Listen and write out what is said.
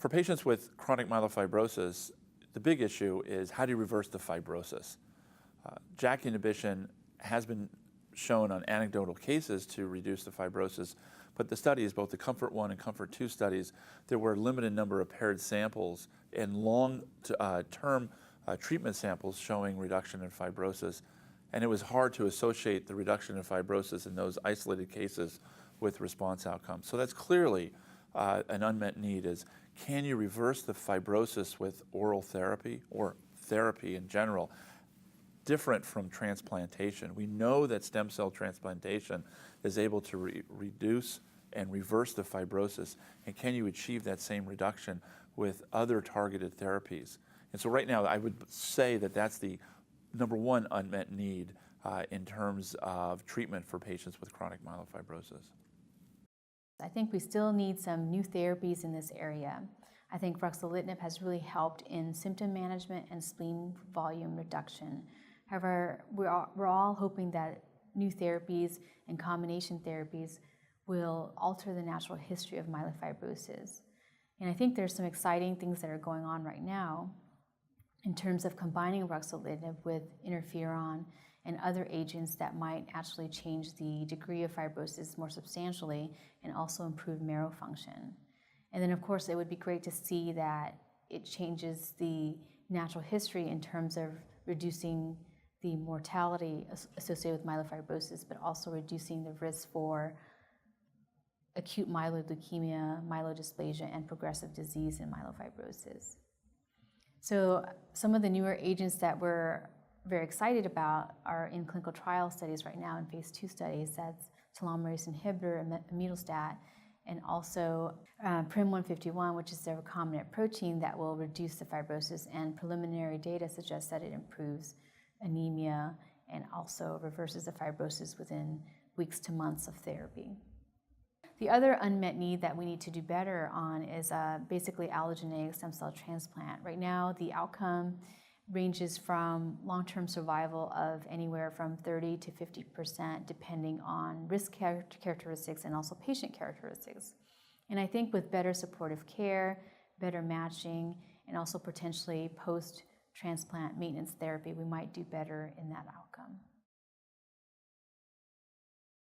For patients with chronic myelofibrosis, the big issue is how do you reverse the fibrosis? JAK inhibition has been shown on anecdotal cases to reduce the fibrosis, but the studies, both the COMFORT-1 and COMFORT-2 studies, there were a limited number of paired samples and long-term treatment samples showing reduction in fibrosis. And it was hard to associate the reduction in fibrosis in those isolated cases with response outcomes. So that's clearly an unmet need is, can you reverse the fibrosis with oral therapy or therapy in general, different from transplantation? We know that stem cell transplantation is able to reduce and reverse the fibrosis. And can you achieve that same reduction with other targeted therapies? And so right now, I would say that that's the number one unmet need in terms of treatment for patients with chronic myelofibrosis. I think we still need some new therapies in this area. I think ruxolitinib has really helped in symptom management and spleen volume reduction. However, we're all hoping that new therapies and combination therapies will alter the natural history of myelofibrosis. And I think there's some exciting things that are going on right now in terms of combining ruxolitinib with interferon and other agents that might actually change the degree of fibrosis more substantially and also improve marrow function. And then, of course, it would be great to see that it changes the natural history in terms of reducing the mortality associated with myelofibrosis, but also reducing the risk for acute myeloid leukemia, myelodysplasia, and progressive disease in myelofibrosis. So some of the newer agents that we're very excited about are in clinical trial studies right now in phase 2 studies. That's telomerase inhibitor, imetelstat, and also PRIM151, which is a recombinant protein that will reduce the fibrosis, and preliminary data suggests that it improves anemia and also reverses the fibrosis within weeks to months of therapy. The other unmet need that we need to do better on is basically allogeneic stem cell transplant. Right now, the outcome ranges from long-term survival of anywhere from 30 to 50%, depending on risk characteristics and also patient characteristics. And I think with better supportive care, better matching, and also potentially post-transplant maintenance therapy, we might do better in that outcome.